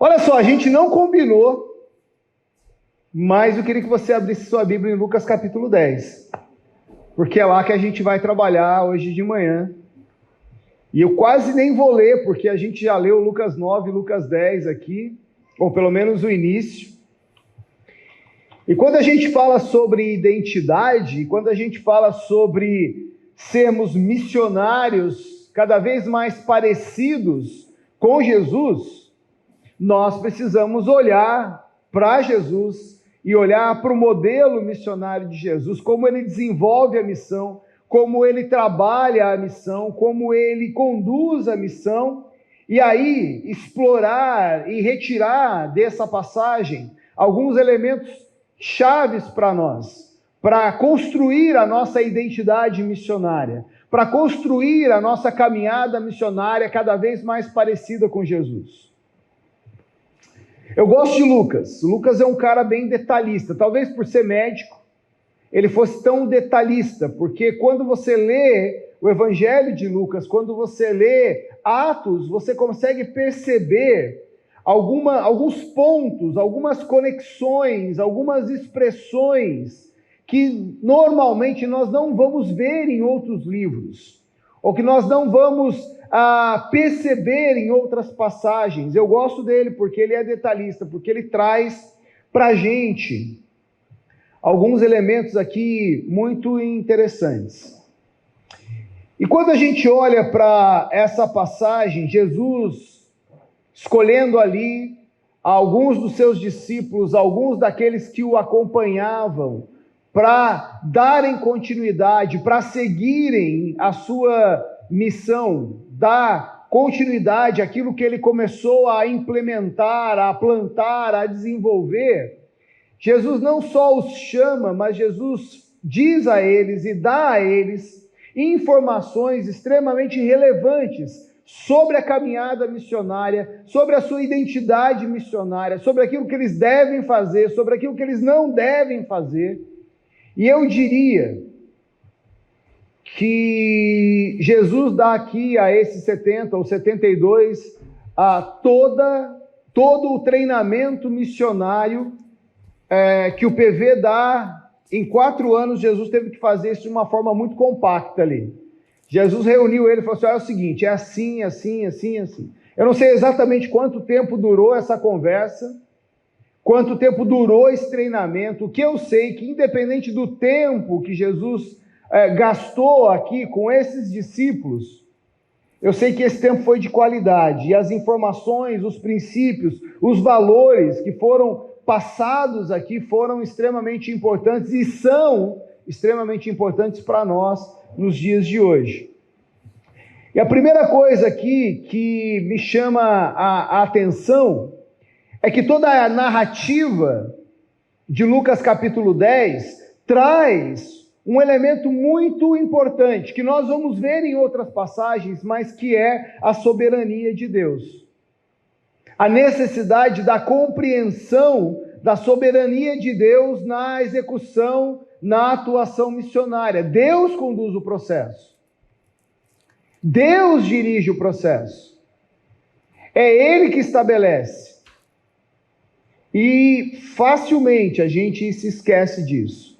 Olha só, a gente não combinou, mas eu queria que você abrisse sua Bíblia em Lucas capítulo 10, porque é lá que a gente vai trabalhar hoje de manhã. E eu quase nem vou ler, porque a gente já leu Lucas 9 e Lucas 10 aqui, ou pelo menos o início. E quando a gente fala sobre identidade, quando a gente fala sobre sermos missionários cada vez mais parecidos com Jesus, nós precisamos olhar para Jesus e olhar para o modelo missionário de Jesus, como ele desenvolve a missão, como ele trabalha a missão, como ele conduz a missão, e aí explorar e retirar dessa passagem alguns elementos chaves para nós, para construir a nossa identidade missionária, para construir a nossa caminhada missionária cada vez mais parecida com Jesus. Eu gosto de Lucas. Lucas é um cara bem detalhista. Talvez por ser médico, ele fosse tão detalhista, porque quando você lê o Evangelho de Lucas, quando você lê Atos, você consegue perceber alguns pontos, algumas conexões, algumas expressões que normalmente nós não vamos ver em outros livros, ou que nós não vamos perceber em outras passagens. Eu gosto dele porque ele é detalhista, porque ele traz para a gente alguns elementos aqui muito interessantes. E quando a gente olha para essa passagem, Jesus escolhendo ali alguns dos seus discípulos, alguns daqueles que o acompanhavam, para darem continuidade, para seguirem a sua missão, dar continuidade àquilo que ele começou a implementar, a plantar, a desenvolver. Jesus não só os chama, mas Jesus diz a eles e dá a eles informações extremamente relevantes sobre a caminhada missionária, sobre a sua identidade missionária, sobre aquilo que eles devem fazer, sobre aquilo que eles não devem fazer. E eu diria que Jesus dá aqui a esses 70 ou 72 todo o treinamento missionário que o PV dá. Em 4 anos, Jesus teve que fazer isso de uma forma muito compacta ali. Jesus reuniu ele e falou assim: olha, é o seguinte, é assim, assim, assim, assim. Eu não sei exatamente quanto tempo durou essa conversa, quanto tempo durou esse treinamento. O que eu sei é que, independente do tempo que Jesus gastou aqui com esses discípulos, eu sei que esse tempo foi de qualidade, e as informações, os princípios, os valores que foram passados aqui foram extremamente importantes e são extremamente importantes para nós nos dias de hoje. E a primeira coisa aqui que me chama a atenção é que toda a narrativa de Lucas capítulo 10 traz um elemento muito importante, que nós vamos ver em outras passagens, mas que é a soberania de Deus. A necessidade da compreensão da soberania de Deus na execução, na atuação missionária. Deus conduz o processo. Deus dirige o processo. É Ele que estabelece. E facilmente a gente se esquece disso.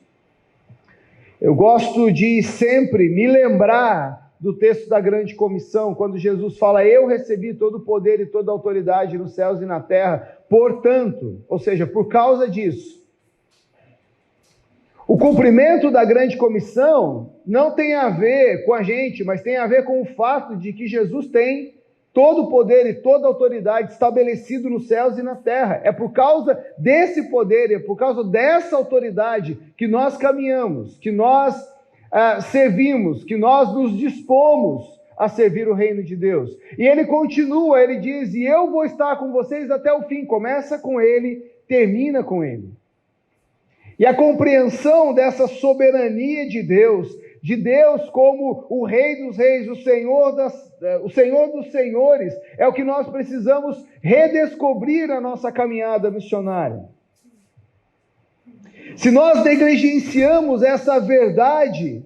Eu gosto de sempre me lembrar do texto da grande comissão, quando Jesus fala: eu recebi todo o poder e toda a autoridade nos céus e na terra, portanto, ou seja, por causa disso. O cumprimento da grande comissão não tem a ver com a gente, mas tem a ver com o fato de que Jesus tem todo o poder e toda a autoridade estabelecido nos céus e na terra. É por causa desse poder, é por causa dessa autoridade que nós caminhamos, que nós servimos, que nós nos dispomos a servir o reino de Deus. E ele continua, ele diz: e eu vou estar com vocês até o fim. Começa com ele, termina com ele. E a compreensão dessa soberania de Deus como o Rei dos Reis, o Senhor dos Senhores, é o que nós precisamos redescobrir na nossa caminhada missionária. Se nós negligenciamos essa verdade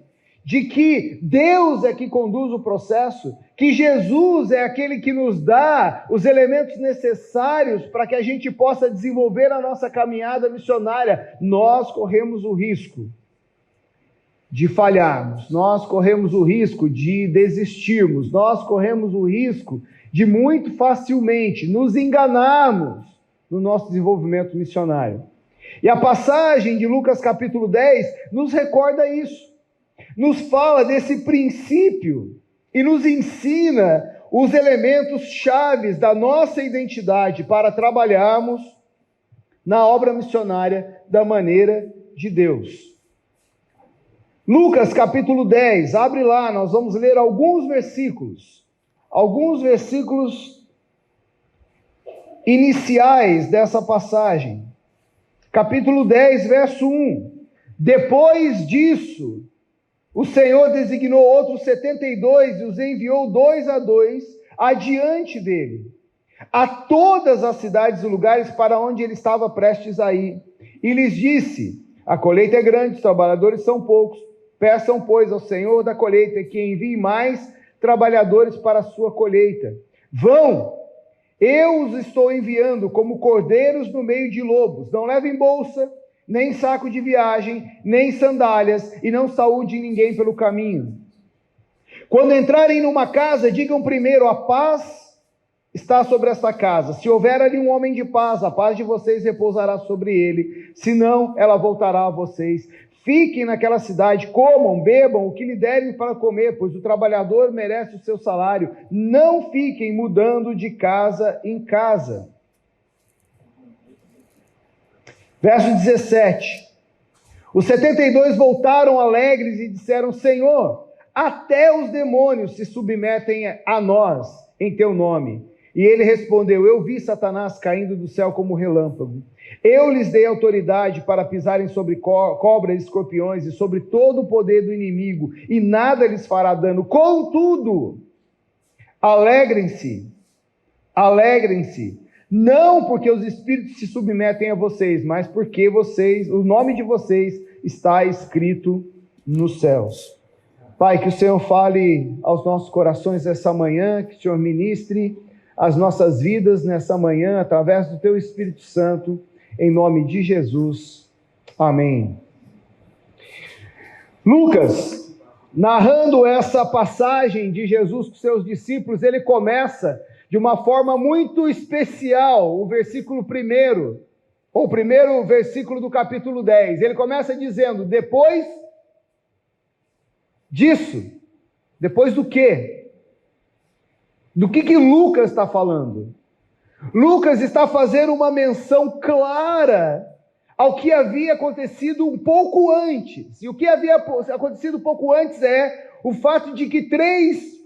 de que Deus é que conduz o processo, que Jesus é aquele que nos dá os elementos necessários para que a gente possa desenvolver a nossa caminhada missionária, nós corremos o risco de falharmos, nós corremos o risco de desistirmos, nós corremos o risco de muito facilmente nos enganarmos no nosso desenvolvimento missionário. E a passagem de Lucas capítulo 10 nos recorda isso, nos fala desse princípio e nos ensina os elementos chaves da nossa identidade para trabalharmos na obra missionária da maneira de Deus. Lucas capítulo 10, abre lá, nós vamos ler alguns versículos iniciais dessa passagem. Capítulo 10, verso 1. Depois disso, o Senhor designou outros 72 e os enviou 2 a 2 adiante dele, a todas as cidades e lugares para onde ele estava prestes a ir. E lhes disse: a colheita é grande, os trabalhadores são poucos. Peçam, pois, ao Senhor da colheita que envie mais trabalhadores para a sua colheita. Vão, eu os estou enviando como cordeiros no meio de lobos. Não levem bolsa, nem saco de viagem, nem sandálias, e não saúde ninguém pelo caminho. Quando entrarem numa casa, digam primeiro: a paz está sobre esta casa. Se houver ali um homem de paz, a paz de vocês repousará sobre ele. Se não, ela voltará a vocês. Fiquem naquela cidade, comam, bebam o que lhe derem para comer, pois o trabalhador merece o seu salário. Não fiquem mudando de casa em casa. Verso 17. Os 72 voltaram alegres e disseram: Senhor, até os demônios se submetem a nós em teu nome. E ele respondeu: eu vi Satanás caindo do céu como relâmpago. Eu lhes dei autoridade para pisarem sobre cobras e escorpiões e sobre todo o poder do inimigo, e nada lhes fará dano. Contudo, alegrem-se, não porque os espíritos se submetem a vocês, mas porque o nome de vocês está escrito nos céus. Pai, que o Senhor fale aos nossos corações essa manhã, que o Senhor ministre as nossas vidas nessa manhã, através do teu Espírito Santo, em nome de Jesus. Amém. Lucas, narrando essa passagem de Jesus com seus discípulos, ele começa de uma forma muito especial, o versículo 1, ou o primeiro versículo do capítulo 10. Ele começa dizendo: depois disso, depois do quê? Do que Lucas está falando? Lucas está fazendo uma menção clara ao que havia acontecido um pouco antes. E o que havia acontecido um pouco antes é o fato de que 3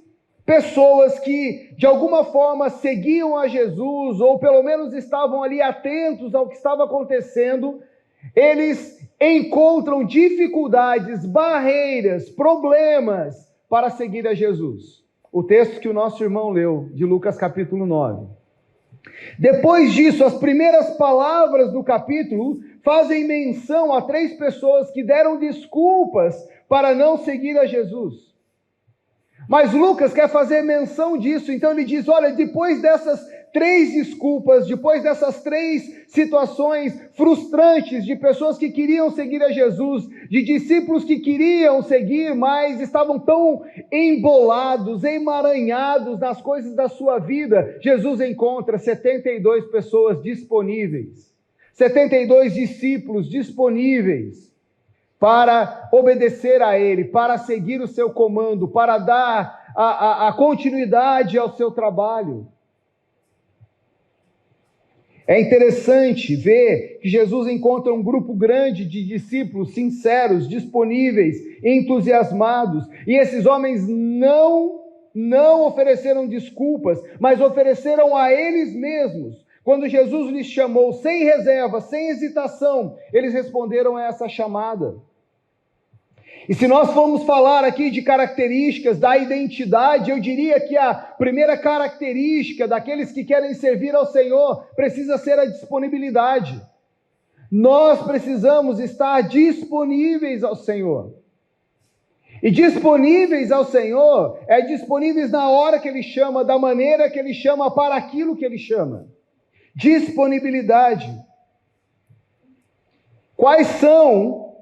pessoas que de alguma forma seguiam a Jesus, ou pelo menos estavam ali atentos ao que estava acontecendo, eles encontram dificuldades, barreiras, problemas para seguir a Jesus. O texto que o nosso irmão leu, de Lucas capítulo 9. Depois disso, as primeiras palavras do capítulo fazem menção a 3 pessoas que deram desculpas para não seguir a Jesus. Mas Lucas quer fazer menção disso, então ele diz: olha, depois dessas 3 desculpas, depois dessas 3 situações frustrantes de pessoas que queriam seguir a Jesus, de discípulos que queriam seguir, mas estavam tão embolados, emaranhados nas coisas da sua vida, Jesus encontra 72 pessoas disponíveis, 72 discípulos disponíveis para obedecer a Ele, para seguir o seu comando, para dar a continuidade ao seu trabalho. É interessante ver que Jesus encontra um grupo grande de discípulos sinceros, disponíveis, entusiasmados, e esses homens não ofereceram desculpas, mas ofereceram a eles mesmos. Quando Jesus lhes chamou sem reserva, sem hesitação, eles responderam a essa chamada. E se nós formos falar aqui de características da identidade, eu diria que a primeira característica daqueles que querem servir ao Senhor precisa ser a disponibilidade. Nós precisamos estar disponíveis ao Senhor. E disponíveis ao Senhor é disponíveis na hora que Ele chama, da maneira que Ele chama, para aquilo que Ele chama. Disponibilidade. Quais são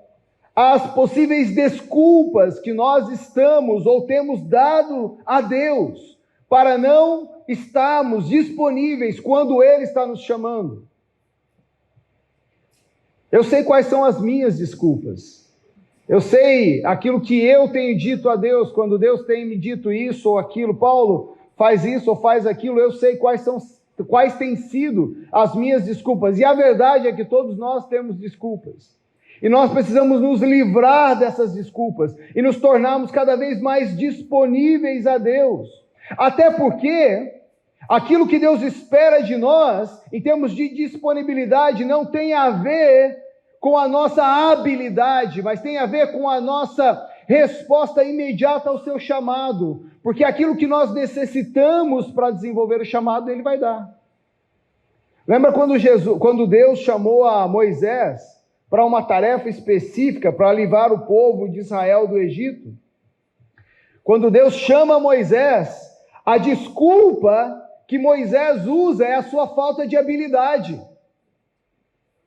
as possíveis desculpas que nós estamos ou temos dado a Deus para não estarmos disponíveis quando Ele está nos chamando? Eu sei quais são as minhas desculpas. Eu sei aquilo que eu tenho dito a Deus, quando Deus tem me dito isso ou aquilo. Paulo, faz isso ou faz aquilo. Eu sei quais têm sido as minhas desculpas. E a verdade é que todos nós temos desculpas. E nós precisamos nos livrar dessas desculpas e nos tornarmos cada vez mais disponíveis a Deus. Até porque aquilo que Deus espera de nós, em termos de disponibilidade, não tem a ver com a nossa habilidade, mas tem a ver com a nossa resposta imediata ao seu chamado. Porque aquilo que nós necessitamos para desenvolver o chamado, Ele vai dar. Lembra quando Deus chamou a Moisés para uma tarefa específica, para livrar o povo de Israel do Egito? Quando Deus chama Moisés, a desculpa que Moisés usa é a sua falta de habilidade.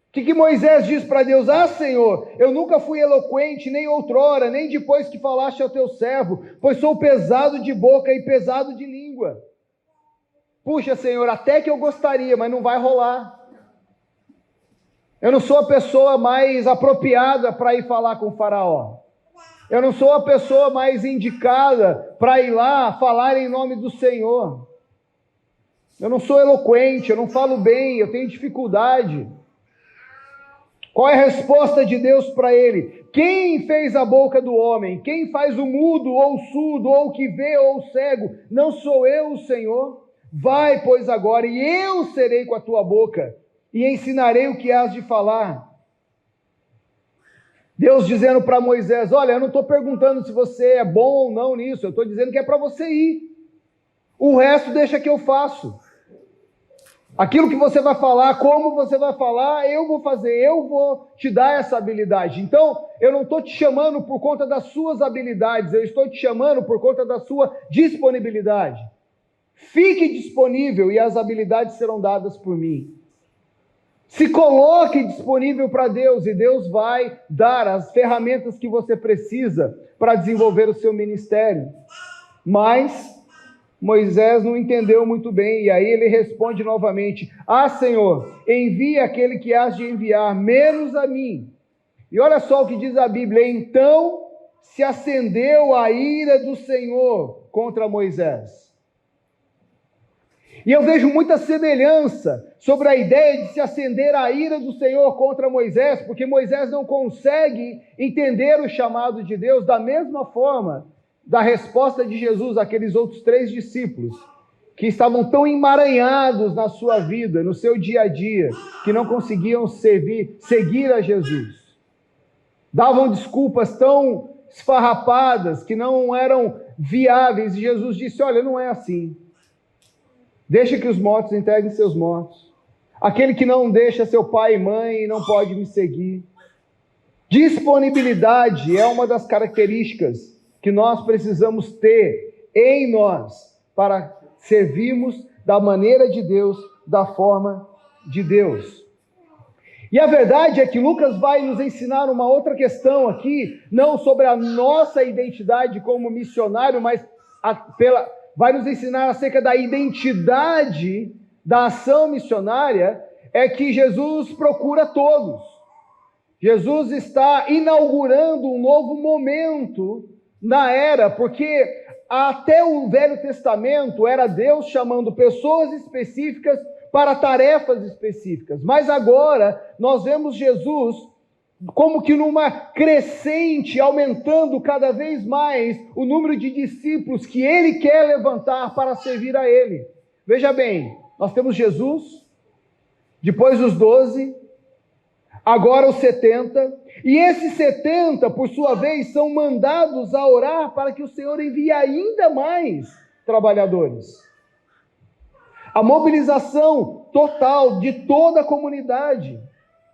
O que Moisés diz para Deus? Senhor, eu nunca fui eloquente, nem outrora, nem depois que falaste ao teu servo, pois sou pesado de boca e pesado de língua. Puxa, Senhor, até que eu gostaria, mas não vai rolar. Eu não sou a pessoa mais apropriada para ir falar com o faraó. Eu não sou a pessoa mais indicada para ir lá falar em nome do Senhor. Eu não sou eloquente, eu não falo bem, eu tenho dificuldade. Qual é a resposta de Deus para ele? Quem fez a boca do homem? Quem faz o mudo ou o surdo ou o que vê ou o cego? Não sou eu, o Senhor? Vai, pois, agora, e eu serei com a tua boca e ensinarei o que has de falar. Deus dizendo para Moisés, olha, eu não estou perguntando se você é bom ou não nisso, eu estou dizendo que é para você ir. O resto deixa que eu faço. Aquilo que você vai falar, como você vai falar, eu vou fazer, eu vou te dar essa habilidade. Então, eu não estou te chamando por conta das suas habilidades, eu estou te chamando por conta da sua disponibilidade. Fique disponível e as habilidades serão dadas por mim. Se coloque disponível para Deus e Deus vai dar as ferramentas que você precisa para desenvolver o seu ministério. Mas Moisés não entendeu muito bem, e aí ele responde novamente, Senhor, envia aquele que has de enviar, menos a mim. E olha só o que diz a Bíblia, então se acendeu a ira do Senhor contra Moisés. E eu vejo muita semelhança sobre a ideia de se acender a ira do Senhor contra Moisés, porque Moisés não consegue entender o chamado de Deus da mesma forma da resposta de Jesus àqueles outros 3 discípulos, que estavam tão emaranhados na sua vida, no seu dia a dia, que não conseguiam seguir a Jesus. Davam desculpas tão esfarrapadas, que não eram viáveis, e Jesus disse, olha, não é assim. Deixa que os mortos entreguem seus mortos. Aquele que não deixa seu pai e mãe não pode me seguir. Disponibilidade é uma das características que nós precisamos ter em nós para servirmos da maneira de Deus, da forma de Deus. E a verdade é que Lucas vai nos ensinar uma outra questão aqui, não sobre a nossa identidade como missionário, mas vai nos ensinar acerca da identidade da ação missionária, é que Jesus procura todos. Jesus está inaugurando um novo momento na era, porque até o Velho Testamento era Deus chamando pessoas específicas para tarefas específicas, mas agora nós vemos Jesus como que numa crescente, aumentando cada vez mais o número de discípulos que Ele quer levantar para servir a Ele. Veja bem, nós temos Jesus, depois os 12, agora os 70, e esses 70, por sua vez, são mandados a orar para que o Senhor envie ainda mais trabalhadores. A mobilização total de toda a comunidade.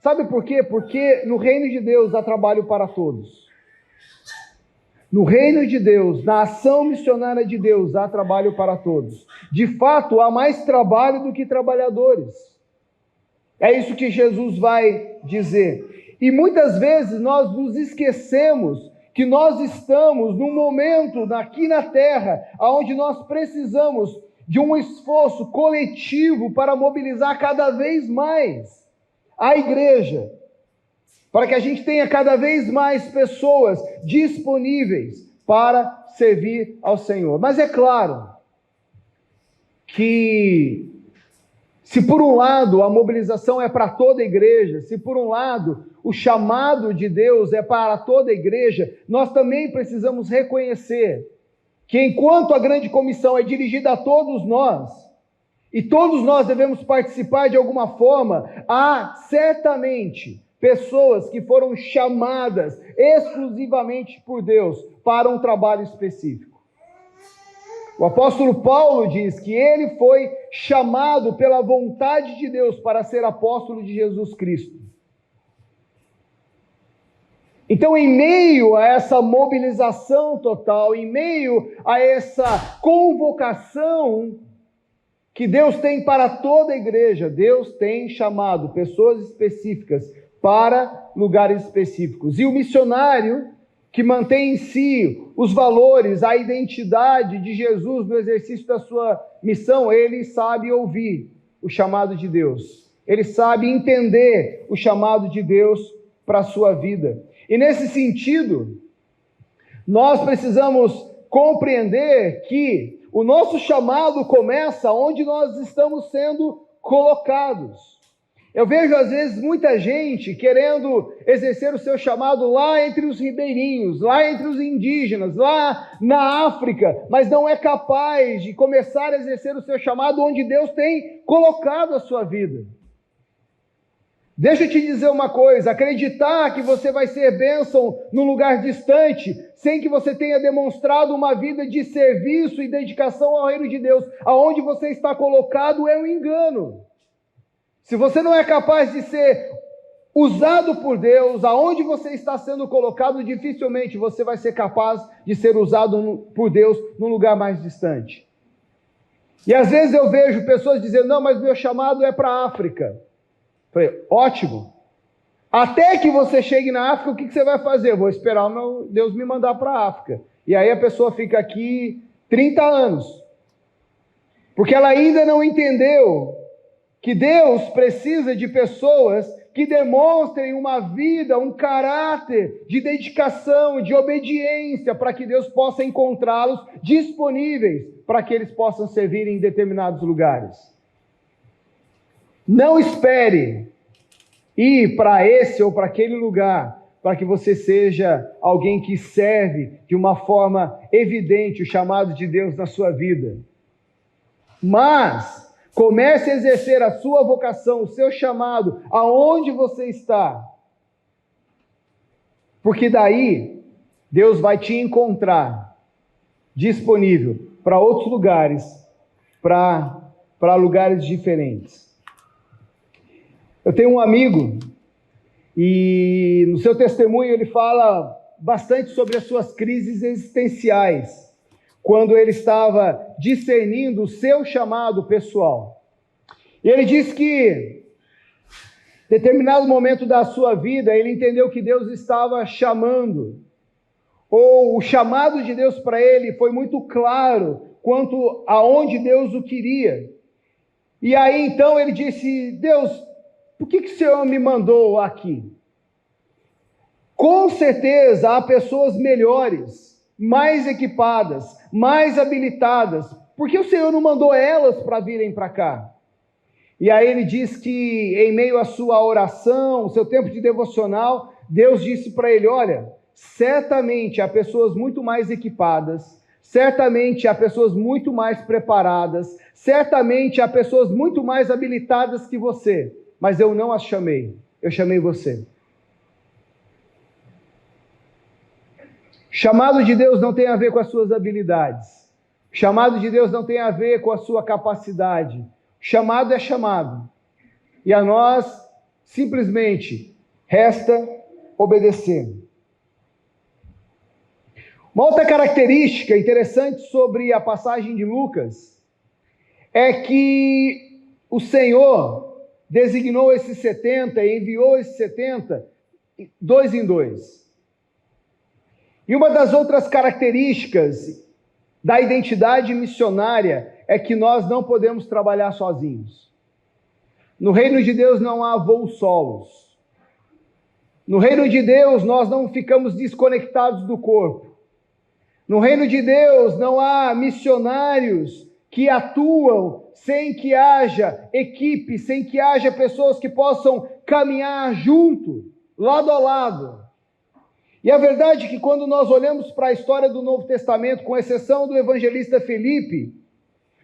Sabe por quê? Porque no reino de Deus há trabalho para todos. No reino de Deus, na ação missionária de Deus, há trabalho para todos. De fato, há mais trabalho do que trabalhadores. É isso que Jesus vai dizer. E muitas vezes nós nos esquecemos que nós estamos num momento aqui na terra, onde nós precisamos de um esforço coletivo para mobilizar cada vez mais a igreja, para que a gente tenha cada vez mais pessoas disponíveis para servir ao Senhor. Mas é claro que, se por um lado a mobilização é para toda a igreja, se por um lado o chamado de Deus é para toda a igreja, nós também precisamos reconhecer que enquanto a grande comissão é dirigida a todos nós, e todos nós devemos participar de alguma forma, há certamente pessoas que foram chamadas exclusivamente por Deus para um trabalho específico. O apóstolo Paulo diz que ele foi chamado pela vontade de Deus para ser apóstolo de Jesus Cristo. Então, em meio a essa mobilização total, em meio a essa convocação que Deus tem para toda a igreja, Deus tem chamado pessoas específicas para lugares específicos. E o missionário que mantém em si os valores, a identidade de Jesus no exercício da sua missão, ele sabe ouvir o chamado de Deus. Ele sabe entender o chamado de Deus para a sua vida. E nesse sentido, nós precisamos compreender que o nosso chamado começa onde nós estamos sendo colocados. Eu vejo às vezes muita gente querendo exercer o seu chamado lá entre os ribeirinhos, lá entre os indígenas, lá na África, mas não é capaz de começar a exercer o seu chamado onde Deus tem colocado a sua vida. Deixa eu te dizer uma coisa, acreditar que você vai ser bênção num lugar distante, sem que você tenha demonstrado uma vida de serviço e dedicação ao reino de Deus, aonde você está colocado, é um engano. Se você não é capaz de ser usado por Deus, aonde você está sendo colocado, dificilmente você vai ser capaz de ser usado por Deus num lugar mais distante. E às vezes eu vejo pessoas dizendo, não, mas meu chamado é para a África. Falei, ótimo. Até que você chegue na África, o que você vai fazer? Eu vou esperar Deus me mandar para a África. E aí a pessoa fica aqui 30 anos. Porque ela ainda não entendeu que Deus precisa de pessoas que demonstrem uma vida, um caráter de dedicação, de obediência, para que Deus possa encontrá-los disponíveis para que eles possam servir em determinados lugares. Não espere ir para esse ou para aquele lugar para que você seja alguém que serve de uma forma evidente o chamado de Deus na sua vida. Mas comece a exercer a sua vocação, o seu chamado, aonde você está. Porque daí Deus vai te encontrar disponível para outros lugares, para lugares diferentes. Eu tenho um amigo e no seu testemunho ele fala bastante sobre as suas crises existenciais, quando ele estava discernindo o seu chamado pessoal. E ele diz que, em determinado momento da sua vida, ele entendeu que Deus estava chamando, ou o chamado de Deus para ele foi muito claro quanto aonde Deus o queria. E aí então ele disse, Deus, por que o Senhor me mandou aqui? Com certeza há pessoas melhores, mais equipadas, mais habilitadas. Por que o Senhor não mandou elas para virem para cá? E aí ele diz que em meio à sua oração, o seu tempo de devocional, Deus disse para ele, olha, certamente há pessoas muito mais equipadas, certamente há pessoas muito mais preparadas, certamente há pessoas muito mais habilitadas que você, mas eu não as chamei, eu chamei você. Chamado de Deus não tem a ver com as suas habilidades. Chamado de Deus não tem a ver com a sua capacidade. Chamado é chamado. E a nós, simplesmente, resta obedecer. Uma outra característica interessante sobre a passagem de Lucas é que o Senhor designou esses 70 e enviou esses 70 dois em dois. E uma das outras características da identidade missionária é que nós não podemos trabalhar sozinhos. No reino de Deus não há voos solos. No reino de Deus nós não ficamos desconectados do corpo. No reino de Deus não há missionários que atuam sem que haja equipe, sem que haja pessoas que possam caminhar junto, lado a lado. E a verdade é que quando nós olhamos para a história do Novo Testamento, com exceção do evangelista Filipe,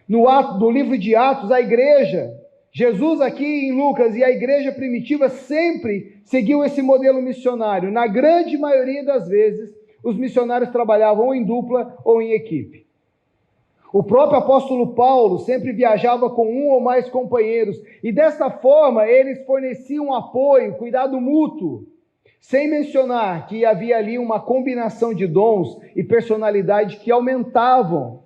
no livro de Atos, a igreja, Jesus aqui em Lucas e a igreja primitiva sempre seguiu esse modelo missionário. Na grande maioria das vezes, os missionários trabalhavam ou em dupla ou em equipe. O próprio apóstolo Paulo sempre viajava com um ou mais companheiros, e dessa forma eles forneciam apoio, cuidado mútuo, sem mencionar que havia ali uma combinação de dons e personalidade que aumentavam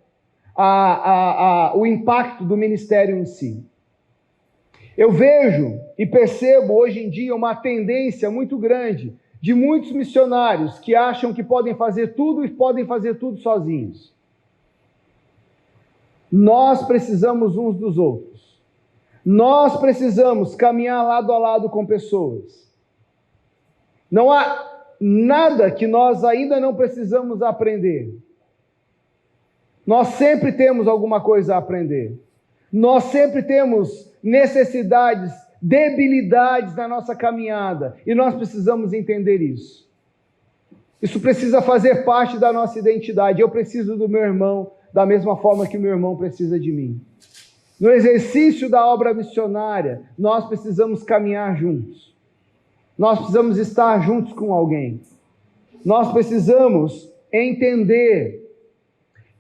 o impacto do ministério em si. Eu vejo e percebo hoje em dia uma tendência muito grande de muitos missionários que acham que podem fazer tudo e podem fazer tudo sozinhos. Nós precisamos uns dos outros. Nós precisamos caminhar lado a lado com pessoas. Não há nada que nós ainda não precisamos aprender. Nós sempre temos alguma coisa a aprender. Nós sempre temos necessidades, debilidades na nossa caminhada, e nós precisamos entender isso. Isso precisa fazer parte da nossa identidade. Eu preciso do meu irmão da mesma forma que o meu irmão precisa de mim. No exercício da obra missionária, nós precisamos caminhar juntos. Nós precisamos estar juntos com alguém. Nós precisamos entender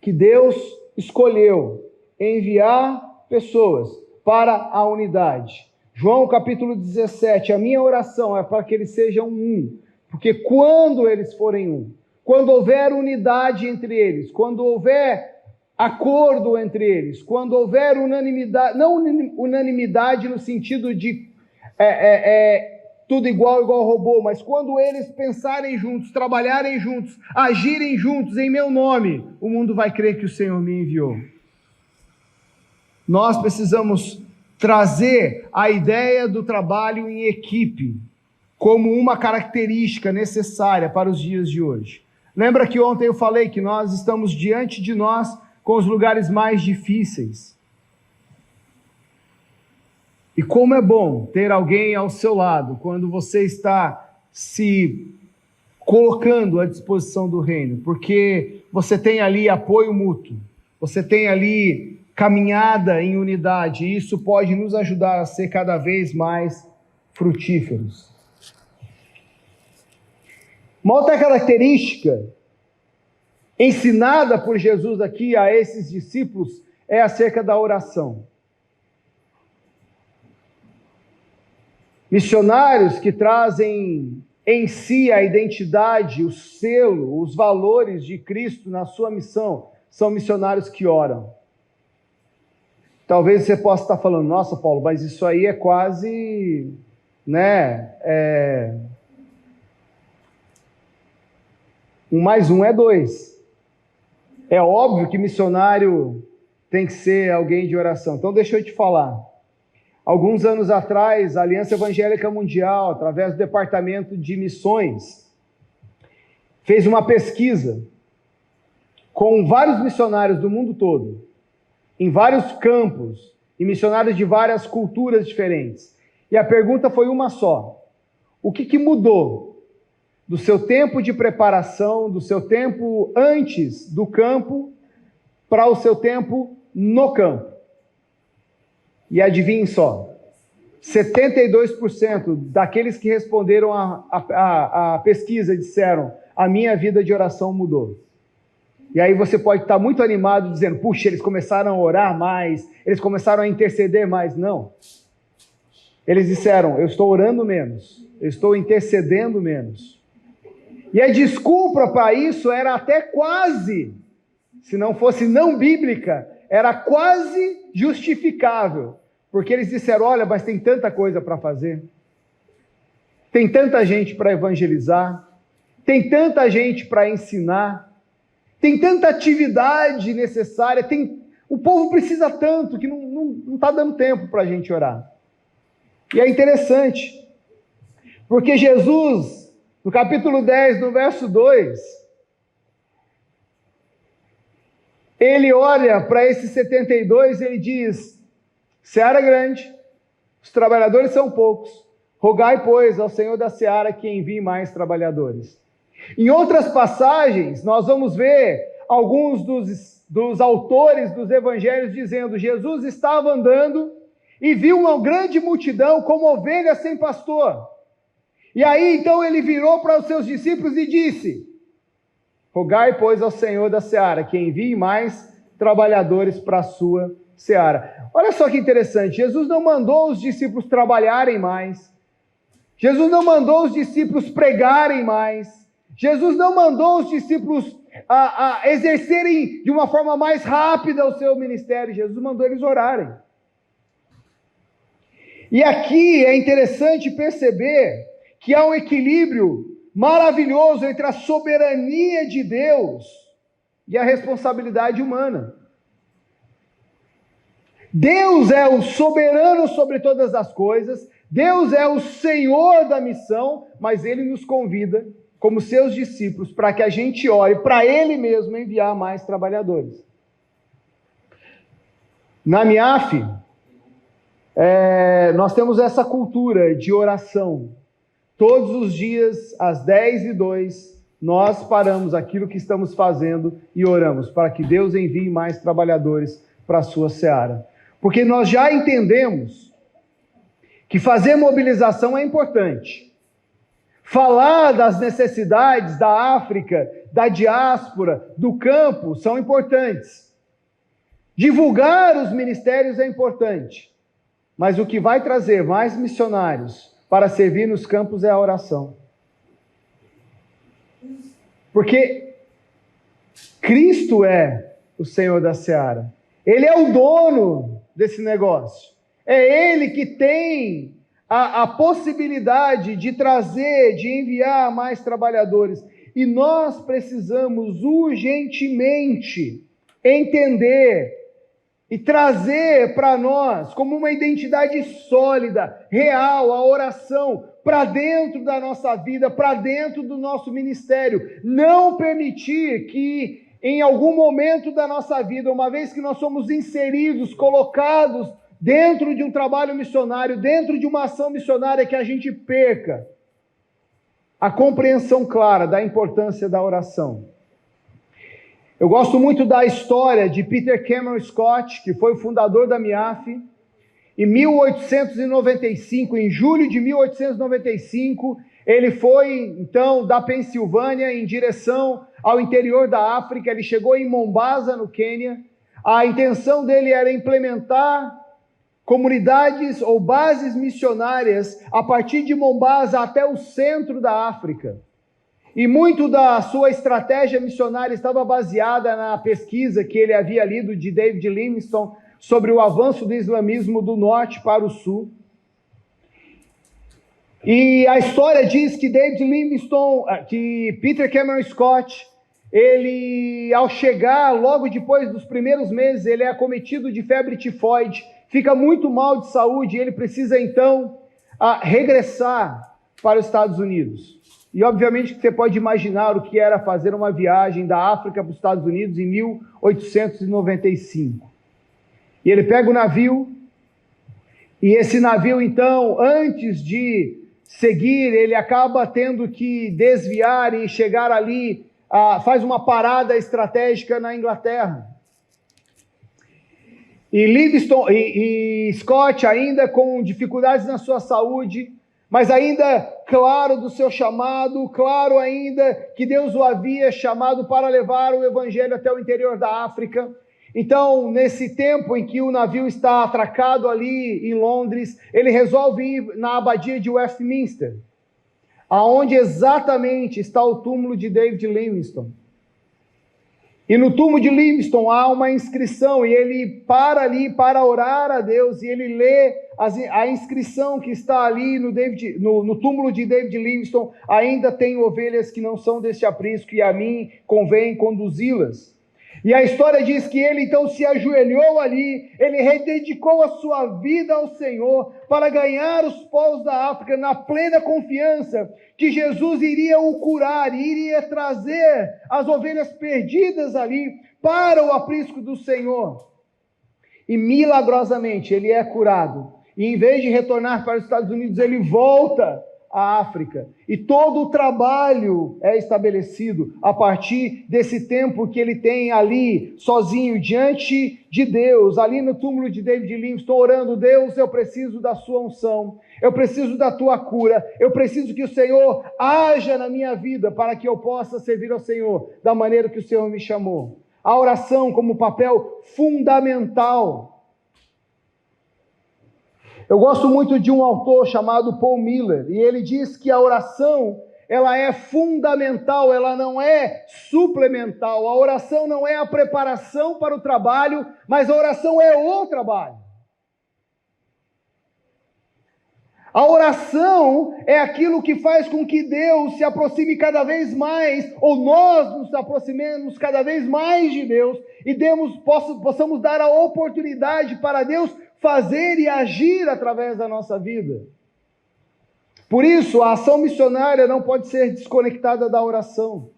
que Deus escolheu enviar pessoas para a unidade. João capítulo 17, a minha oração é para que eles sejam um, porque quando eles forem um, quando houver unidade entre eles, quando houver acordo entre eles, quando houver unanimidade, não unanimidade no sentido de tudo igual robô, mas quando eles pensarem juntos, trabalharem juntos, agirem juntos em meu nome, o mundo vai crer que o Senhor me enviou. Nós precisamos trazer a ideia do trabalho em equipe como uma característica necessária para os dias de hoje. Lembra que ontem eu falei que nós estamos diante de nós com os lugares mais difíceis. E como é bom ter alguém ao seu lado quando você está se colocando à disposição do reino, porque você tem ali apoio mútuo, você tem ali caminhada em unidade, e isso pode nos ajudar a ser cada vez mais frutíferos. Uma outra característica ensinada por Jesus aqui a esses discípulos é acerca da oração. Missionários que trazem em si a identidade, o selo, os valores de Cristo na sua missão, são missionários que oram. Talvez você possa estar falando, nossa, Paulo, mas isso aí é quase, um mais um é dois. É óbvio que missionário tem que ser alguém de oração. Então deixa eu te falar. Alguns anos atrás, a Aliança Evangélica Mundial, através do Departamento de Missões, fez uma pesquisa com vários missionários do mundo todo, em vários campos, e missionários de várias culturas diferentes. E a pergunta foi uma só. O que mudou do seu tempo de preparação, do seu tempo antes do campo, para o seu tempo no campo? E adivinhem só, 72% daqueles que responderam a pesquisa disseram, a minha vida de oração mudou. E aí você pode estar muito animado dizendo, puxa, eles começaram a orar mais, eles começaram a interceder mais. Não. Eles disseram, eu estou orando menos, eu estou intercedendo menos. E a desculpa para isso era até quase, se não fosse não bíblica, era quase justificável. Porque eles disseram, olha, mas tem tanta coisa para fazer. Tem tanta gente para evangelizar. Tem tanta gente para ensinar. Tem tanta atividade necessária. O povo precisa tanto que não está dando tempo para a gente orar. E é interessante, porque Jesus, no capítulo 10, no verso 2, ele olha para esses 72 e ele diz, seara grande, os trabalhadores são poucos, rogai, pois, ao Senhor da seara que envie mais trabalhadores. Em outras passagens, nós vamos ver alguns dos autores dos evangelhos dizendo, Jesus estava andando e viu uma grande multidão como ovelhas sem pastor. E aí, então, ele virou para os seus discípulos e disse, rogai, pois, ao Senhor da seara que envie mais trabalhadores para a sua seara. Olha só que interessante, Jesus não mandou os discípulos trabalharem mais, Jesus não mandou os discípulos pregarem mais, Jesus não mandou os discípulos a exercerem de uma forma mais rápida o seu ministério, Jesus mandou eles orarem. E aqui é interessante perceber que há um equilíbrio maravilhoso entre a soberania de Deus e a responsabilidade humana. Deus é o soberano sobre todas as coisas, Deus é o Senhor da missão, mas Ele nos convida, como seus discípulos, para que a gente ore para Ele mesmo enviar mais trabalhadores. Na MIAF, nós temos essa cultura de oração. Todos os dias, às 10h02, nós paramos aquilo que estamos fazendo e oramos para que Deus envie mais trabalhadores para a sua seara. Porque nós já entendemos que fazer mobilização é importante. Falar das necessidades da África, da diáspora, do campo, são importantes. Divulgar os ministérios é importante. Mas o que vai trazer mais missionários para servir nos campos é a oração. Porque Cristo é o Senhor da seara. Ele é o dono desse negócio. É Ele que tem a possibilidade de trazer, de enviar mais trabalhadores. E nós precisamos urgentemente entender e trazer para nós, como uma identidade sólida, real, a oração, para dentro da nossa vida, para dentro do nosso ministério. Não permitir que, em algum momento da nossa vida, uma vez que nós somos inseridos, colocados dentro de um trabalho missionário, dentro de uma ação missionária, que a gente perca a compreensão clara da importância da oração. Eu gosto muito da história de Peter Cameron Scott, que foi o fundador da MIAF. Em 1895, em julho de 1895, ele foi, então, da Pensilvânia em direção ao interior da África. Ele chegou em Mombasa, no Quênia. A intenção dele era implementar comunidades ou bases missionárias a partir de Mombasa até o centro da África. E muito da sua estratégia missionária estava baseada na pesquisa que ele havia lido de David Livingstone sobre o avanço do islamismo do norte para o sul. E a história diz que que Peter Cameron Scott, ele, ao chegar, logo depois dos primeiros meses, ele é acometido de febre tifoide, fica muito mal de saúde, e ele precisa então regressar para os Estados Unidos. E obviamente que você pode imaginar o que era fazer uma viagem da África para os Estados Unidos em 1895. E ele pega o navio, e esse navio então, antes de seguir, ele acaba tendo que desviar e chegar ali, faz uma parada estratégica na Inglaterra. E Livingstone e Scott, ainda com dificuldades na sua saúde, mas ainda claro do seu chamado, claro ainda que Deus o havia chamado para levar o evangelho até o interior da África. Então, nesse tempo em que o navio está atracado ali em Londres, ele resolve ir na abadia de Westminster. aonde exatamente está o túmulo de David Livingstone. E no túmulo de Livingstone há uma inscrição, e ele para ali para orar a Deus, e ele lê a inscrição que está ali no túmulo de David Livingstone: ainda tem ovelhas que não são deste aprisco, e a mim convém conduzi-las. E a história diz que ele então se ajoelhou ali, ele rededicou a sua vida ao Senhor para ganhar os povos da África, na plena confiança que Jesus iria o curar, iria trazer as ovelhas perdidas ali para o aprisco do Senhor. E milagrosamente ele é curado. E em vez de retornar para os Estados Unidos, ele volta à África. E todo o trabalho é estabelecido a partir desse tempo que ele tem ali, sozinho, diante de Deus, ali no túmulo de David Livingstone, orando: Deus, eu preciso da sua unção, eu preciso da tua cura, eu preciso que o Senhor haja na minha vida para que eu possa servir ao Senhor da maneira que o Senhor me chamou. A oração como papel fundamental. Eu gosto muito de um autor chamado Paul Miller, e ele diz que a oração, ela é fundamental, ela não é suplementar. A oração não é a preparação para o trabalho, mas a oração é o trabalho. A oração é aquilo que faz com que Deus se aproxime cada vez mais, ou nós nos aproximemos cada vez mais de Deus, e possamos dar a oportunidade para Deus fazer e agir através da nossa vida. Por isso, a ação missionária não pode ser desconectada da oração.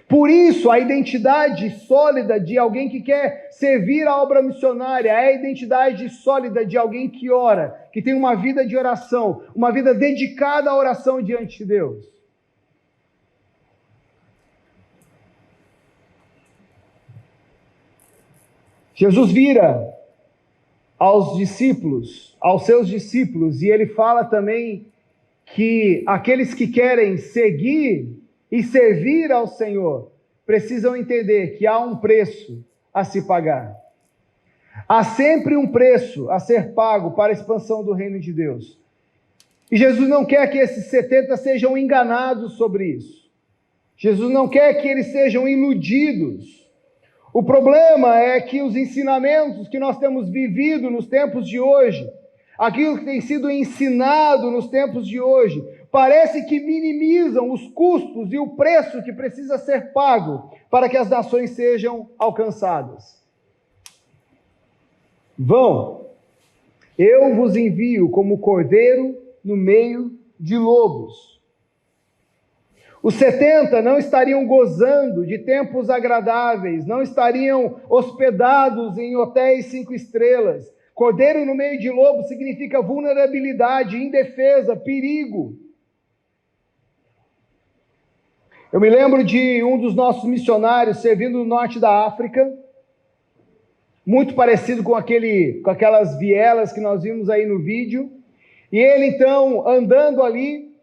Por isso, a identidade sólida de alguém que quer servir a obra missionária é a identidade sólida de alguém que ora, que tem uma vida de oração, uma vida dedicada à oração diante de Deus. Jesus vira aos seus discípulos, e ele fala também que aqueles que querem seguir e servir ao Senhor precisam entender que há um preço a se pagar. Há sempre um preço a ser pago para a expansão do reino de Deus. E Jesus não quer que esses 70 sejam enganados sobre isso. Jesus não quer que eles sejam iludidos. O problema é que os ensinamentos que nós temos vivido nos tempos de hoje, aquilo que tem sido ensinado nos tempos de hoje, parece que minimizam os custos e o preço que precisa ser pago para que as nações sejam alcançadas. Vão, eu vos envio como cordeiro no meio de lobos. Os 70 não estariam gozando de tempos agradáveis, não estariam hospedados em hotéis 5 estrelas. Cordeiro no meio de lobo significa vulnerabilidade, indefesa, perigo. Eu me lembro de um dos nossos missionários servindo no norte da África, muito parecido com aquelas vielas que nós vimos aí no vídeo, e ele então andando ali,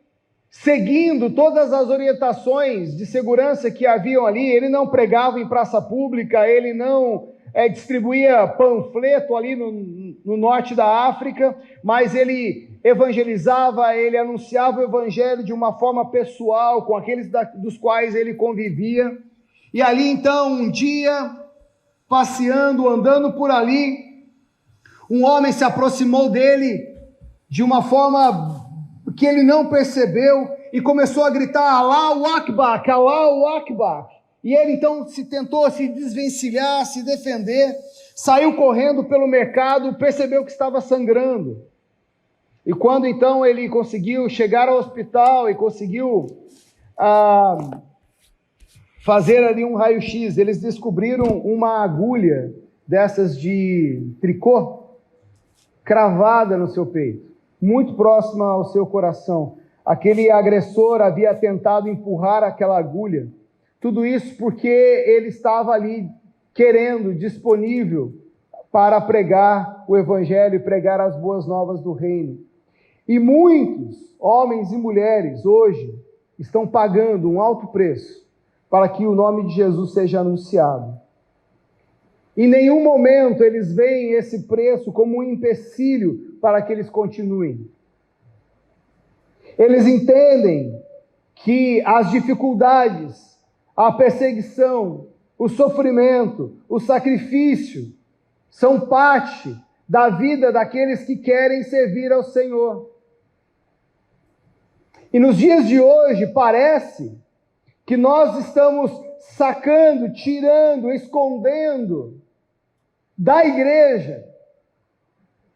seguindo todas as orientações de segurança que haviam ali. Ele não pregava em praça pública, ele não distribuía panfleto ali no norte da África, mas ele evangelizava, ele anunciava o evangelho de uma forma pessoal, com aqueles dos quais ele convivia. E ali então, um dia, passeando, andando por ali, um homem se aproximou dele de uma forma que ele não percebeu e começou a gritar: Allahu Akbar, Allahu Akbar. E ele então tentou se desvencilhar, se defender, saiu correndo pelo mercado, percebeu que estava sangrando. E quando então ele conseguiu chegar ao hospital e conseguiu fazer ali um raio-x, eles descobriram uma agulha dessas de tricô cravada no seu peito, muito próxima ao seu coração. Aquele agressor havia tentado empurrar aquela agulha. Tudo isso porque ele estava ali querendo, disponível para pregar o evangelho e pregar as boas novas do reino. E muitos homens e mulheres hoje estão pagando um alto preço para que o nome de Jesus seja anunciado. Em nenhum momento eles veem esse preço como um empecilho para que eles continuem. Eles entendem que as dificuldades, a perseguição, o sofrimento, o sacrifício são parte da vida daqueles que querem servir ao Senhor. E nos dias de hoje parece que nós estamos sacando, tirando, escondendo da igreja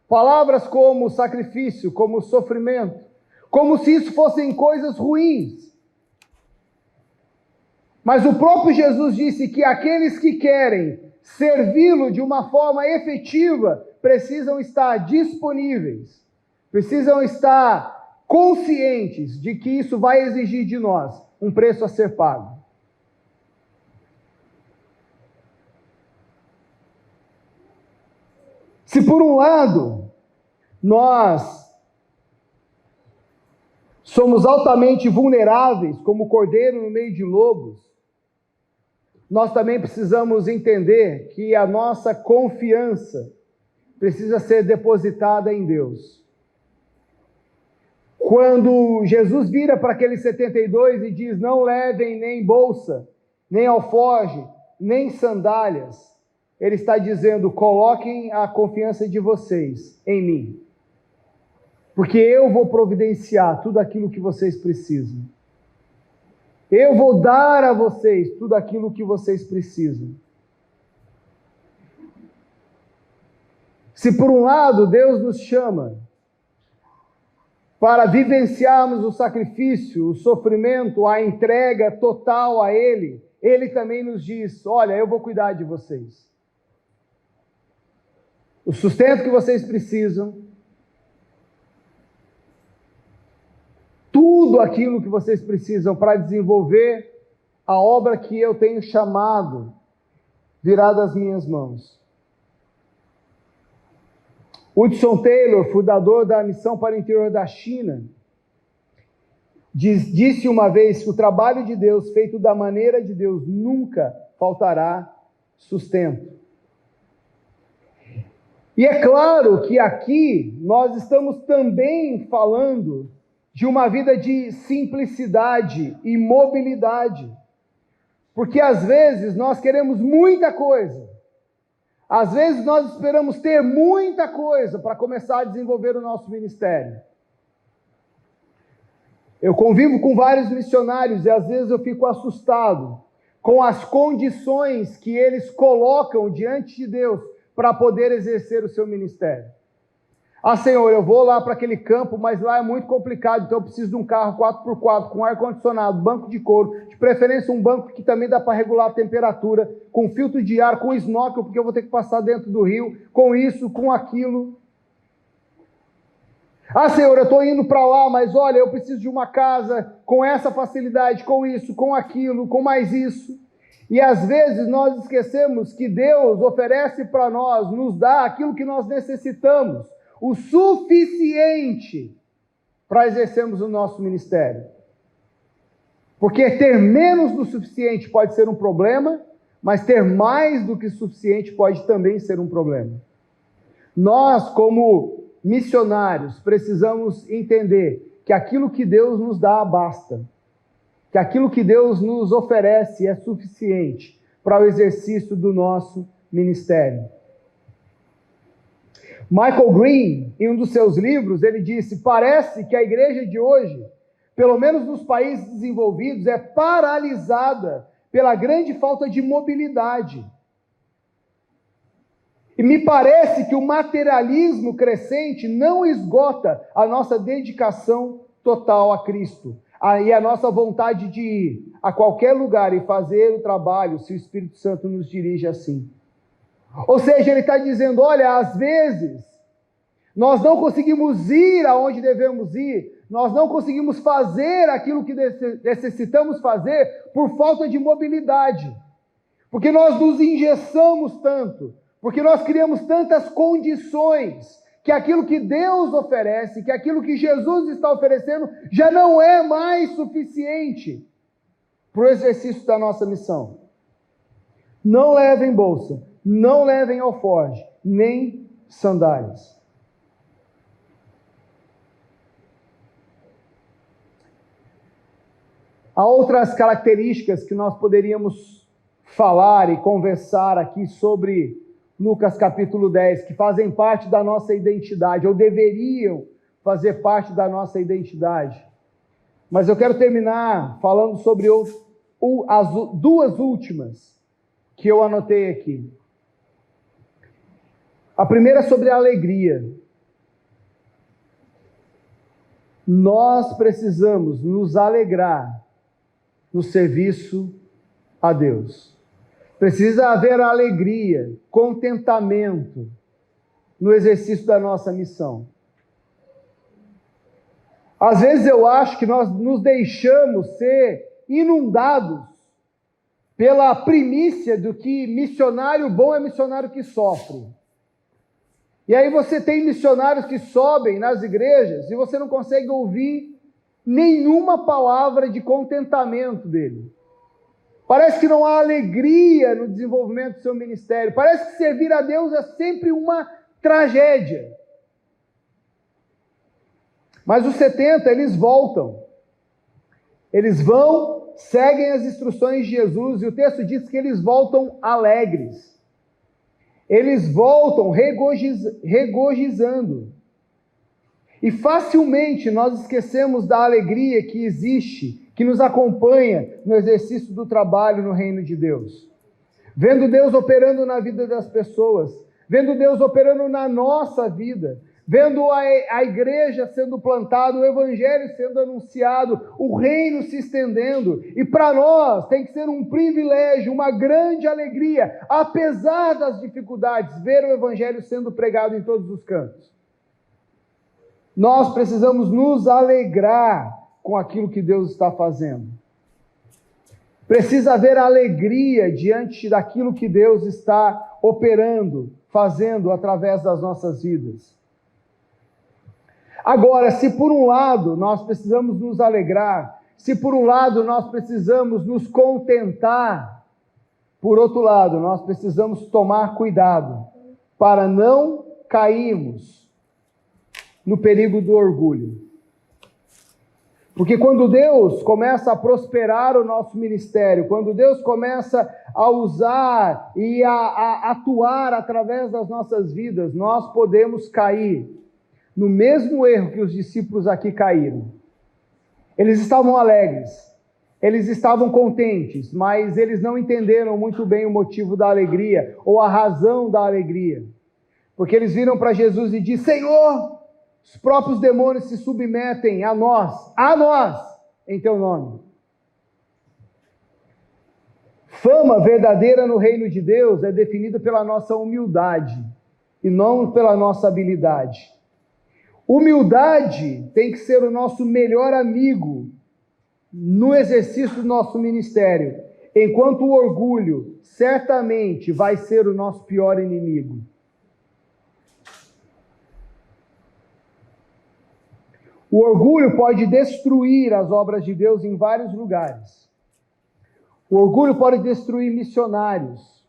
palavras como sacrifício, como sofrimento, como se isso fossem coisas ruins. Mas o próprio Jesus disse que aqueles que querem servi-lo de uma forma efetiva precisam estar disponíveis, precisam estar conscientes de que isso vai exigir de nós um preço a ser pago. Se por um lado nós somos altamente vulneráveis, como cordeiro no meio de lobos, nós também precisamos entender que a nossa confiança precisa ser depositada em Deus. Quando Jesus vira para aqueles 72 e diz: não levem nem bolsa, nem alforje, nem sandálias, ele está dizendo: coloquem a confiança de vocês em mim, porque eu vou providenciar tudo aquilo que vocês precisam. Eu vou dar a vocês tudo aquilo que vocês precisam. Se por um lado Deus nos chama para vivenciarmos o sacrifício, o sofrimento, a entrega total a Ele, Ele também nos diz: olha, eu vou cuidar de vocês. O sustento que vocês precisam, tudo aquilo que vocês precisam para desenvolver a obra que eu tenho chamado virá das minhas mãos. Hudson Taylor, fundador da Missão para o Interior da China, disse uma vez que o trabalho de Deus, feito da maneira de Deus, nunca faltará sustento. E é claro que aqui nós estamos também falando de uma vida de simplicidade e mobilidade. Porque às vezes nós queremos muita coisa. Às vezes nós esperamos ter muita coisa para começar a desenvolver o nosso ministério. Eu convivo com vários missionários e às vezes eu fico assustado com as condições que eles colocam diante de Deus para poder exercer o seu ministério. Ah, Senhor, eu vou lá para aquele campo, mas lá é muito complicado, então eu preciso de um carro 4x4, com ar-condicionado, banco de couro, de preferência um banco que também dá para regular a temperatura, com filtro de ar, com snorkel, porque eu vou ter que passar dentro do rio, com isso, com aquilo. Ah, Senhor, eu estou indo para lá, mas olha, eu preciso de uma casa com essa facilidade, com isso, com aquilo, com mais isso. E às vezes nós esquecemos que Deus oferece para nós, nos dá aquilo que nós necessitamos, o suficiente para exercermos o nosso ministério. Porque ter menos do suficiente pode ser um problema, mas ter mais do que suficiente pode também ser um problema. Nós, como missionários, precisamos entender que aquilo que Deus nos dá basta, que aquilo que Deus nos oferece é suficiente para o exercício do nosso ministério. Michael Green, em um dos seus livros, ele disse: parece que a igreja de hoje, pelo menos nos países desenvolvidos, é paralisada pela grande falta de mobilidade. E me parece que o materialismo crescente não esgota a nossa dedicação total a Cristo, e a nossa vontade de ir a qualquer lugar e fazer o trabalho, se o Espírito Santo nos dirige assim. Ou seja, ele está dizendo: olha, às vezes nós não conseguimos ir aonde devemos ir, nós não conseguimos fazer aquilo que necessitamos fazer por falta de mobilidade, porque nós nos engessamos tanto, porque nós criamos tantas condições, que aquilo que Deus oferece, que aquilo que Jesus está oferecendo, já não é mais suficiente para o exercício da nossa missão. Não levem bolsa, não levem alforje, nem sandálias. Há outras características que nós poderíamos falar e conversar aqui sobre Lucas capítulo 10, que fazem parte da nossa identidade, ou deveriam fazer parte da nossa identidade. Mas eu quero terminar falando sobre as duas últimas que eu anotei aqui. A primeira é sobre a alegria. Nós precisamos nos alegrar no serviço a Deus. Precisa haver alegria, contentamento no exercício da nossa missão. Às vezes eu acho que nós nos deixamos ser inundados pela primícia do que missionário bom é missionário que sofre. E aí você tem missionários que sobem nas igrejas e você não consegue ouvir nenhuma palavra de contentamento dele. Parece que não há alegria no desenvolvimento do seu ministério. Parece que servir a Deus é sempre uma tragédia. Mas os 70, eles voltam. Eles vão, seguem as instruções de Jesus, e o texto diz que eles voltam alegres. Eles voltam regozijando. E facilmente nós esquecemos da alegria que existe, que nos acompanha no exercício do trabalho no reino de Deus. Vendo Deus operando na vida das pessoas, vendo Deus operando na nossa vida, vendo a igreja sendo plantada, o evangelho sendo anunciado, o reino se estendendo. E para nós tem que ser um privilégio, uma grande alegria, apesar das dificuldades, ver o evangelho sendo pregado em todos os cantos. Nós precisamos nos alegrar com aquilo que Deus está fazendo. Precisa haver alegria diante daquilo que Deus está operando, fazendo através das nossas vidas. Agora, se por um lado nós precisamos nos alegrar, se por um lado nós precisamos nos contentar, por outro lado nós precisamos tomar cuidado para não cairmos no perigo do orgulho. Porque quando Deus começa a prosperar o nosso ministério, quando Deus começa a usar e a atuar através das nossas vidas, nós podemos cair no mesmo erro que os discípulos aqui caíram. Eles estavam alegres, eles estavam contentes, mas eles não entenderam muito bem o motivo da alegria, ou a razão da alegria. Porque eles viram para Jesus e disseram: Senhor, os próprios demônios se submetem a nós, em teu nome. Fama verdadeira no reino de Deus é definida pela nossa humildade, e não pela nossa habilidade. Humildade tem que ser o nosso melhor amigo no exercício do nosso ministério, enquanto o orgulho certamente vai ser o nosso pior inimigo. O orgulho pode destruir as obras de Deus em vários lugares. O orgulho pode destruir missionários.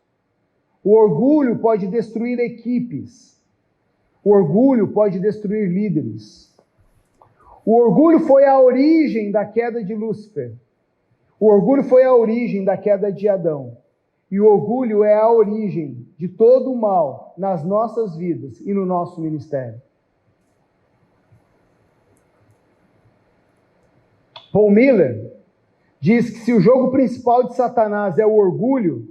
O orgulho pode destruir equipes. O orgulho pode destruir líderes. O orgulho foi a origem da queda de Lúcifer. O orgulho foi a origem da queda de Adão. E o orgulho é a origem de todo o mal nas nossas vidas e no nosso ministério. Paul Miller diz que se o jogo principal de Satanás é o orgulho,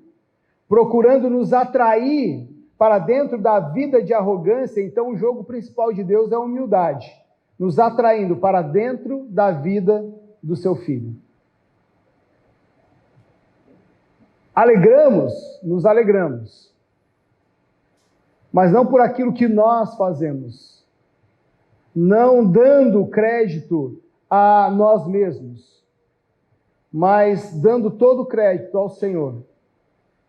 procurando nos atrair para dentro da vida de arrogância, então o jogo principal de Deus é a humildade, nos atraindo para dentro da vida do seu filho. Nos alegramos, mas não por aquilo que nós fazemos, não dando crédito a nós mesmos, mas dando todo o crédito ao Senhor,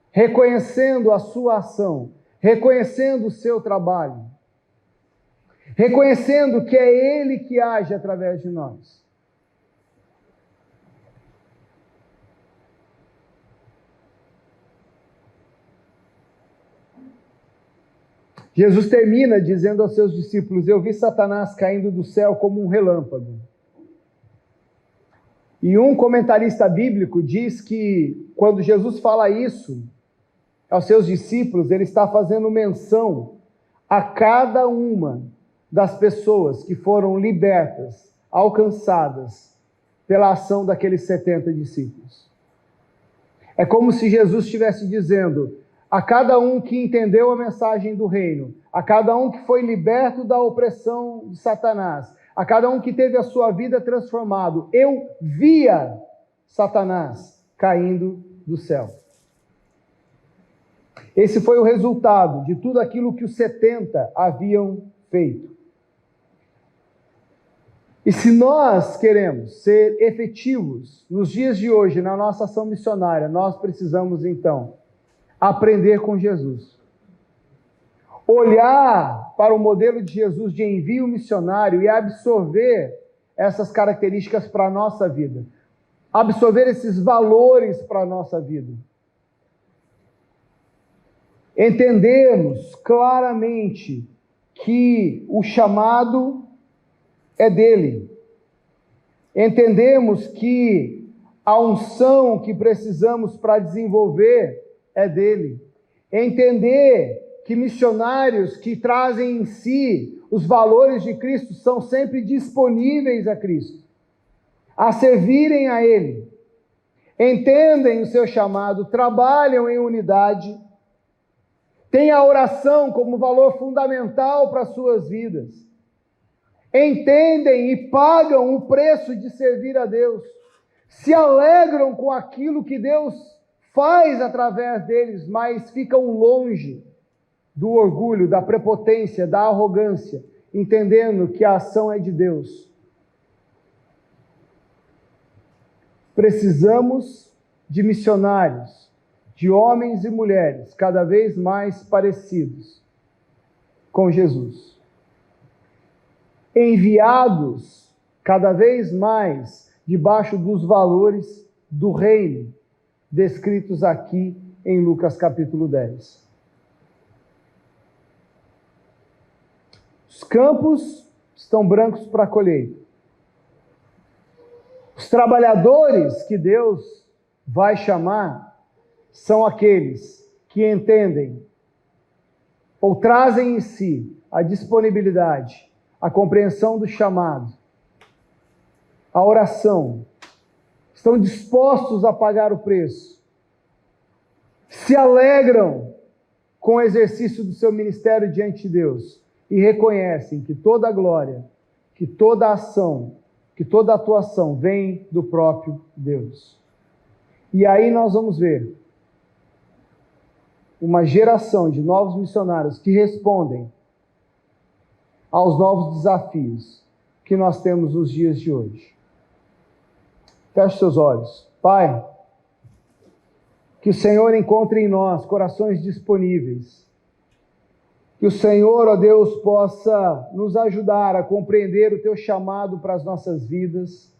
reconhecendo a sua ação, reconhecendo o seu trabalho, reconhecendo que é Ele que age através de nós. Jesus termina dizendo aos seus discípulos: eu vi Satanás caindo do céu como um relâmpago. E um comentarista bíblico diz que quando Jesus fala isso aos seus discípulos, ele está fazendo menção a cada uma das pessoas que foram libertas, alcançadas pela ação daqueles 70 discípulos. É como se Jesus estivesse dizendo a cada um que entendeu a mensagem do reino, a cada um que foi liberto da opressão de Satanás, a cada um que teve a sua vida transformada, eu via Satanás caindo do céu. Esse foi o resultado de tudo aquilo que os 70 haviam feito. E se nós queremos ser efetivos nos dias de hoje, na nossa ação missionária, nós precisamos então aprender com Jesus. Olhar para o modelo de Jesus de envio missionário e absorver essas características para a nossa vida. Absorver esses valores para a nossa vida. Entendemos claramente que o chamado é dele. Entendemos que a unção que precisamos para desenvolver é dele. Entender que missionários que trazem em si os valores de Cristo são sempre disponíveis a Cristo, a servirem a ele. Entendem o seu chamado, trabalham em unidade, têm a oração como valor fundamental para as suas vidas. Entendem e pagam o preço de servir a Deus. Se alegram com aquilo que Deus faz através deles, mas ficam longe do orgulho, da prepotência, da arrogância, entendendo que a ação é de Deus. Precisamos de missionários, de homens e mulheres cada vez mais parecidos com Jesus. Enviados cada vez mais debaixo dos valores do reino, descritos aqui em Lucas capítulo 10. Os campos estão brancos para a colheita. Os trabalhadores que Deus vai chamar são aqueles que entendem ou trazem em si a disponibilidade, a compreensão do chamado, a oração, estão dispostos a pagar o preço, se alegram com o exercício do seu ministério diante de Deus e reconhecem que toda a glória, que toda a ação, que toda a atuação vem do próprio Deus. E aí nós vamos ver uma geração de novos missionários que respondem aos novos desafios que nós temos nos dias de hoje. Feche seus olhos. Pai, que o Senhor encontre em nós corações disponíveis. Que o Senhor, ó Deus, possa nos ajudar a compreender o Teu chamado para as nossas vidas.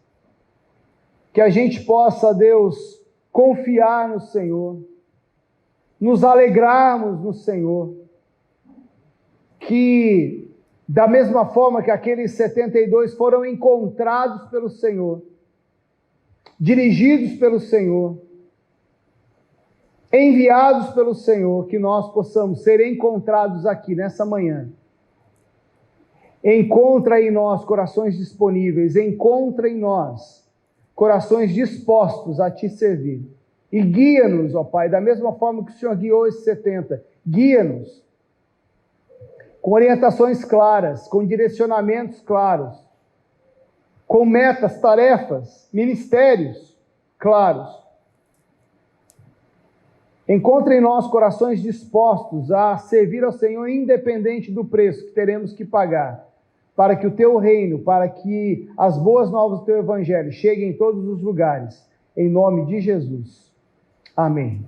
Que a gente possa, ó Deus, confiar no Senhor. Nos alegrarmos no Senhor. Que da mesma forma que aqueles 72 foram encontrados pelo Senhor, dirigidos pelo Senhor, enviados pelo Senhor, que nós possamos ser encontrados aqui nessa manhã. Encontra em nós corações disponíveis, encontra em nós corações dispostos a Te servir. E guia-nos, ó Pai, da mesma forma que o Senhor guiou esses 70, guia-nos com orientações claras, com direcionamentos claros, com metas, tarefas, ministérios claros. Encontre em nós corações dispostos a servir ao Senhor independente do preço que teremos que pagar, para que o Teu reino, para que as boas novas do Teu Evangelho cheguem em todos os lugares, em nome de Jesus. Amém.